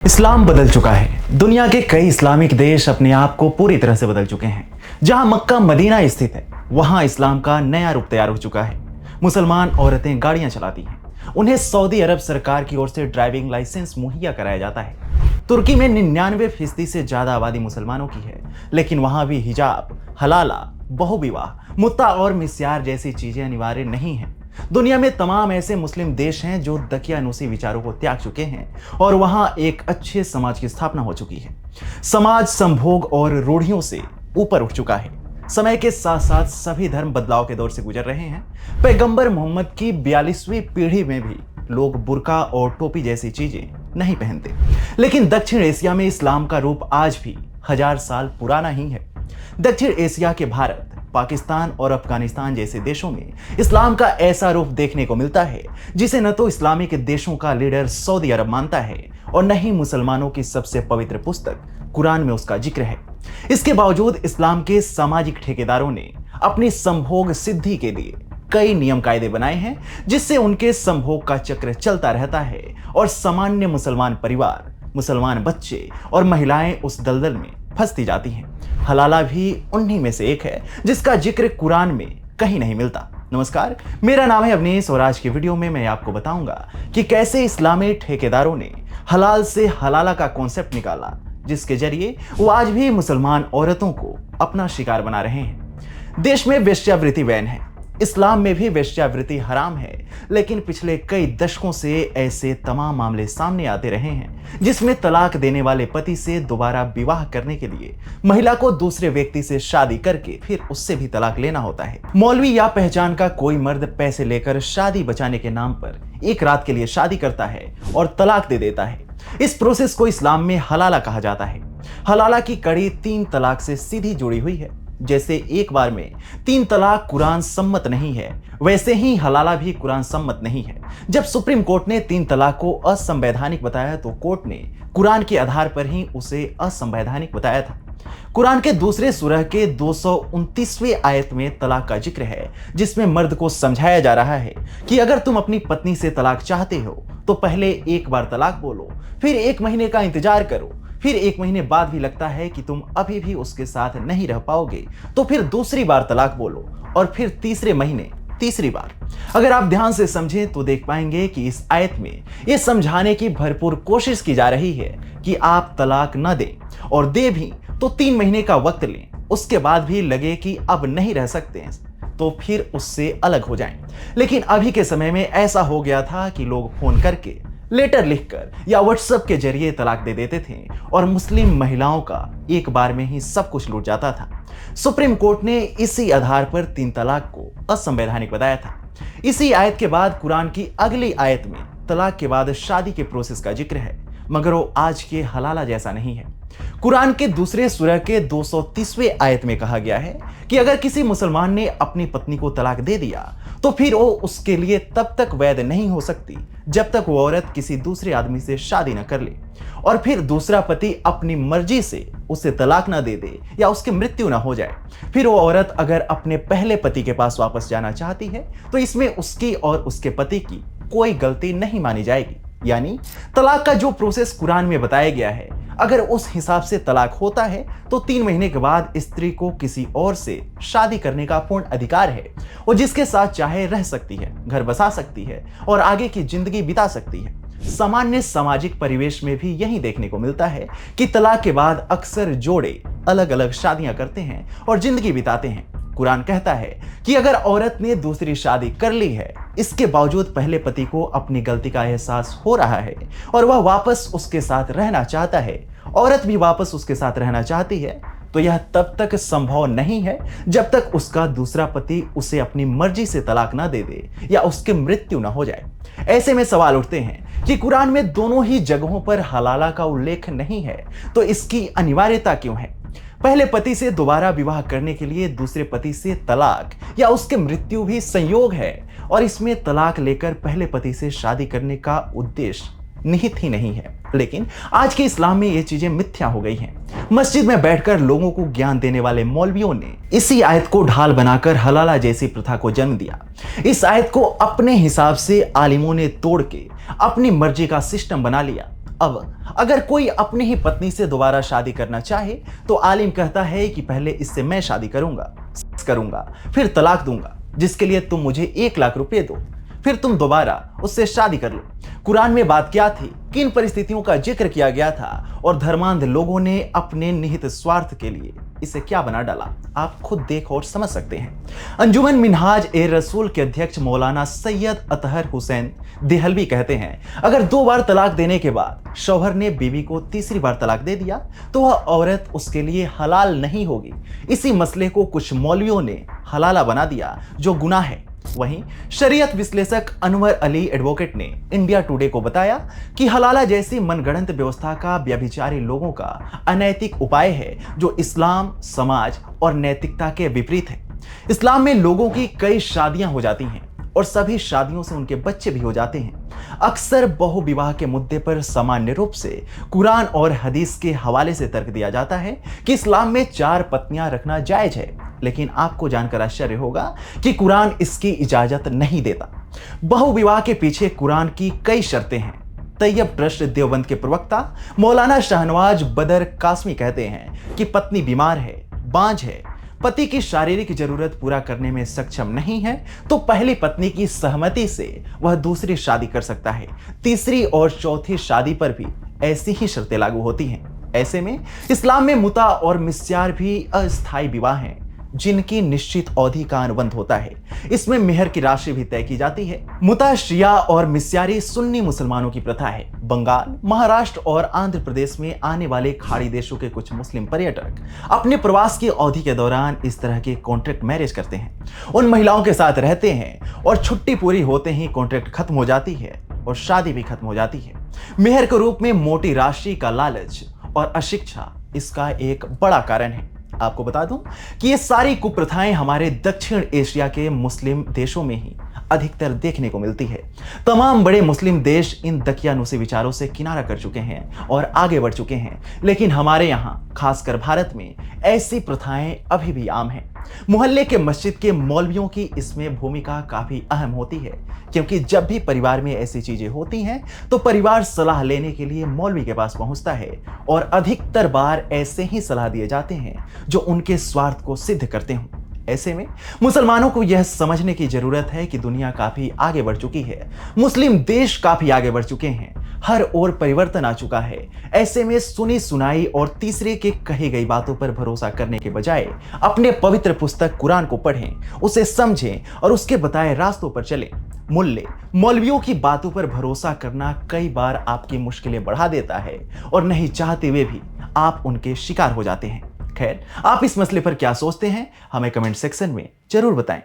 इस्लाम बदल चुका है। दुनिया के कई इस्लामिक देश अपने आप को पूरी तरह से बदल चुके हैं। जहां मक्का मदीना स्थित है, वहां इस्लाम का नया रूप तैयार हो चुका है। मुसलमान औरतें गाड़ियां चलाती हैं, उन्हें सऊदी अरब सरकार की ओर से ड्राइविंग लाइसेंस मुहैया कराया जाता है। तुर्की में 99% से ज्यादा आबादी मुसलमानों की है, लेकिन वहां भी हिजाब, हलाला, बहुविवाह, मुत्ता और मिस्यार जैसी चीजें अनिवार्य नहीं हैं। दुनिया में तमाम ऐसे मुस्लिम देश हैं जो दकियानूसी विचारों को त्याग चुके हैं और वहां एक अच्छे समाज की स्थापना हो चुकी है। समाज संभोग और रूढ़ियों से ऊपर उठ चुका है। समय के साथ साथ सभी धर्म बदलाव के दौर से गुजर रहे हैं। पैगंबर मोहम्मद की 42वीं पीढ़ी में भी लोग बुर्का और टोपी जैसी चीजें नहीं पहनते, लेकिन दक्षिण एशिया में इस्लाम का रूप आज भी 1000 साल पुराना ही है। दक्षिण एशिया के भारत, पाकिस्तान और अफगानिस्तान जैसे देशों में इस्लाम का ऐसा रूप देखने को मिलता है जिसे न तो इस्लामिक देशों का लीडर सऊदी अरब मानता है और न ही मुसलमानों की सबसे पवित्र पुस्तक कुरान में उसका जिक्र है। इसके बावजूद इस्लाम के सामाजिक ठेकेदारों ने अपनी संभोग सिद्धि के लिए कई नियम कायदे बनाए हैं, जिससे उनके संभोग का चक्र चलता रहता है और सामान्य मुसलमान परिवार, मुसलमान बच्चे और महिलाएं उस दलदल में फंसती जाती हैं। हलाला भी उन्हीं में से एक है जिसका जिक्र कुरान में कहीं नहीं मिलता। नमस्कार, मेरा नाम है अवनीश और आज की वीडियो में मैं आपको बताऊंगा कि कैसे इस्लामी ठेकेदारों ने हलाल से हलाला का कॉन्सेप्ट निकाला, जिसके जरिए वो आज भी मुसलमान औरतों को अपना शिकार बना रहे हैं। देश में वेश्यावृत्ति बैन है, इस्लाम में भी वेश्यावृत्ति हराम है, लेकिन पिछले कई दशकों से ऐसे तमाम मामले सामने आते रहे हैं जिसमें तलाक देने वाले पति से दोबारा विवाह करने के लिए महिला को दूसरे व्यक्ति से शादी करके फिर उससे भी तलाक लेना होता है। मौलवी या पहचान का कोई मर्द पैसे लेकर शादी बचाने के नाम पर एक रात के लिए शादी करता है और तलाक दे देता है। इस प्रोसेस को इस्लाम में हलाला कहा जाता है। हलाला की कड़ी 3 तलाक से सीधी जुड़ी हुई है। जैसे एक बार में 3 तलाक कुरान सम्मत नहीं है, वैसे ही हलाला भी कुरान सम्मत नहीं है। जब सुप्रीम कोर्ट ने 3 तलाक को असंवैधानिक बताया तो कोर्ट ने कुरान के आधार पर ही उसे असंवैधानिक बताया था। कुरान के दूसरे सूरह के 229वें आयत में तलाक का जिक्र है, जिसमें मर्द को समझाया जा रहा है कि अगर तुम अपनी पत्नी से तलाक चाहते हो तो पहले एक बार तलाक बोलो, फिर 1 महीने का इंतजार करो, फिर 1 महीने बाद भी लगता है कि तुम अभी भी उसके साथ नहीं रह पाओगे तो फिर दूसरी बार तलाक बोलो और फिर तीसरे महीने तीसरी बार। अगर आप ध्यान से समझें तो देख पाएंगे कि इस आयत में यह समझाने की भरपूर कोशिश की जा रही है कि आप तलाक न दें और दे भी तो 3 महीने का वक्त लें, उसके बाद भी लगे कि अब नहीं रह सकते हैं तो फिर उससे अलग हो जाएं। लेकिन अभी के समय में ऐसा हो गया था कि लोग फोन करके, लेटर लिखकर या व्हाट्सएप के जरिए तलाक दे देते थे और मुस्लिम महिलाओं का एक बार में ही सब कुछ लूट जाता था। सुप्रीम कोर्ट ने इसी आधार पर 3 तलाक को असंवैधानिक बताया था। इसी आयत के बाद कुरान की अगली आयत में तलाक के बाद शादी के प्रोसेस का जिक्र है, मगर वो आज के हलाला जैसा नहीं है। कुरान के दूसरे सूरह के 230वें आयत में कहा गया है कि अगर किसी मुसलमान ने अपनी पत्नी को तलाक दे दिया तो फिर वो उसके लिए तब तक वैध नहीं हो सकती जब तक वो औरत किसी दूसरे आदमी से शादी न कर ले और फिर दूसरा पति अपनी मर्जी से उसे तलाक न दे दे या उसकी मृत्यु न हो जाए। फिर वो औरत अगर अपने पहले पति के पास वापस जाना चाहती है तो इसमें उसकी और उसके पति की कोई गलती नहीं मानी जाएगी। यानी तलाक का जो प्रोसेस कुरान में बताया गया है, अगर उस हिसाब से तलाक होता है तो 3 महीने के बाद स्त्री को किसी और से शादी करने का पूर्ण अधिकार है। वो जिसके साथ चाहे रह सकती है, घर बसा सकती है और आगे की जिंदगी बिता सकती है। सामान्य सामाजिक परिवेश में भी यही देखने को मिलता है कि तलाक के बाद अक्सर जोड़े अलग अलग शादियां करते हैं और जिंदगी बिताते हैं। कुरान कहता है कि अगर औरत ने दूसरी शादी कर ली है, इसके बावजूद पहले पति को अपनी गलती का एहसास हो रहा है और वह वापस उसके साथ रहना चाहता है, औरत भी वापस उसके साथ रहना चाहती है, तो यह तब तक संभव नहीं है जब तक उसका दूसरा पति उसे अपनी मर्जी से तलाक ना दे दे या उसकी मृत्यु ना हो जाए। ऐसे में सवाल उठते हैं कि कुरान में दोनों ही जगहों पर हलाला का उल्लेख नहीं है, तो इसकी अनिवार्यता क्यों है? पहले पति से दोबारा विवाह करने के लिए दूसरे पति से तलाक या उसके मृत्यु भी संयोग है और इसमें तलाक लेकर पहले पति से शादी करने का उद्देश्य निहित ही नहीं है। लेकिन आज के इस्लाम में ये चीजें मिथ्या हो गई हैं। मस्जिद में बैठकर लोगों को ज्ञान देने वाले मौलवियों ने इसी आयत को ढाल बनाकर हलाला जैसी प्रथा को जन्म दिया। इस आयत को अपने हिसाब से आलिमों ने तोड़ के अपनी मर्जी का सिस्टम बना लिया। अब अगर कोई अपनी ही पत्नी से दोबारा शादी करना चाहे तो आलिम कहता है कि पहले इससे मैं शादी करूंगा फिर तलाक दूंगा, जिसके लिए तुम मुझे 1 लाख रुपए दो, फिर तुम दोबारा उससे शादी कर लो। कुरान में बात क्या थी, किन परिस्थितियों का जिक्र किया गया था और धर्मांध लोगों ने अपने निहित स्वार्थ के लिए इसे क्या बना डाला, आप खुद देख और समझ सकते हैं। अंजुमन मिनहाज ए रसूल के अध्यक्ष मौलाना सैयद अतहर हुसैन देहलवी कहते हैं, अगर 2 बार तलाक देने के बाद शौहर ने बीवी को तीसरी बार तलाक दे दिया तो वह औरत उसके लिए हलाल नहीं होगी। इसी मसले को कुछ मौलवियों ने हलाला बना दिया जो गुनाह है। वहीं शरीयत विश्लेषक अनवर अली एडवोकेट ने इंडिया टुडे को बताया कि हलाला जैसी मनगढ़ंत व्यवस्था का व्यभिचारी लोगों का अनैतिक उपाय है जो इस्लाम, समाज और नैतिकता के विपरीत है। इस्लाम में लोगों की कई शादियां हो जाती हैं और सभी शादियों से उनके बच्चे भी हो जाते हैं। अक्सर बहुविवाह के मुद्दे पर सामान्य रूप से कुरान और हदीस के हवाले से तर्क दिया जाता है कि इस्लाम में 4 पत्नियां रखना जायज है, लेकिन आपको जानकर आश्चर्य होगा कि कुरान इसकी इजाजत नहीं देता। बहुविवाह के पीछे कुरान की कई शर्तें हैं। तैयब ट्रस्ट देवबंद के प्रवक्ता मौलाना शाहनवाज बदर कासमी कहते हैं कि पत्नी बीमार है, बांझ है, पति की शारीरिक जरूरत पूरा करने में सक्षम नहीं है तो पहली पत्नी की सहमति से वह दूसरी शादी कर सकता है। तीसरी और चौथी शादी पर भी ऐसी ही शर्तें लागू होती हैं। ऐसे में इस्लाम में मुता और मिस्यार भी अस्थायी विवाह हैं जिनकी निश्चित अवधि का अनुबंध होता है। इसमें मेहर की राशि भी तय की जाती है। मुता शिया और मिस्यारी सुन्नी मुसलमानों की प्रथा है। बंगाल, महाराष्ट्र और आंध्र प्रदेश में आने वाले खाड़ी देशों के कुछ मुस्लिम पर्यटक अपने प्रवास की अवधि के दौरान इस तरह के कॉन्ट्रैक्ट मैरिज करते हैं। उन महिलाओं के साथ रहते हैं और छुट्टी पूरी होते ही कॉन्ट्रैक्ट खत्म हो जाती है और शादी भी खत्म हो जाती है। मेहर के रूप में मोटी राशि का लालच और अशिक्षा इसका एक बड़ा कारण है। आपको बता दूं कि ये सारी कुप्रथाएं हमारे दक्षिण एशिया के मुस्लिम देशों में ही अधिकतर देखने को मिलती है। तमाम बड़े मुस्लिम देश इन दकियानुसी विचारों से किनारा कर चुके हैं और आगे बढ़ चुके हैं, लेकिन हमारे यहाँ खासकर भारत में ऐसी प्रथाएं अभी भी आम हैं। मोहल्ले के मस्जिद के मौलवियों की इसमें भूमिका काफी अहम होती है, क्योंकि जब भी परिवार में ऐसी चीजें होती हैं तो परिवार सलाह लेने के लिए मौलवी के पास पहुंचता है और अधिकतर बार ऐसे ही सलाह दिए जाते हैं जो उनके स्वार्थ को सिद्ध करते हों। ऐसे में मुसलमानों को यह समझने की जरूरत है कि दुनिया काफी आगे बढ़ चुकी है, मुस्लिम देश काफी आगे बढ़ चुके हैं, हर ओर परिवर्तन आ चुका है। ऐसे में सुनी सुनाई और तीसरे के कही गई बातों पर भरोसा करने के बजाय अपने पवित्र पुस्तक कुरान को पढ़ें, उसे समझें और उसके बताए रास्तों पर चलें। मौलवियों की बातों पर भरोसा करना कई बार आपकी मुश्किलें बढ़ा देता है और नहीं चाहते हुए भी आप उनके शिकार हो जाते हैं। खैर, आप इस मसले पर क्या सोचते हैं हमें कमेंट सेक्शन में जरूर बताएं।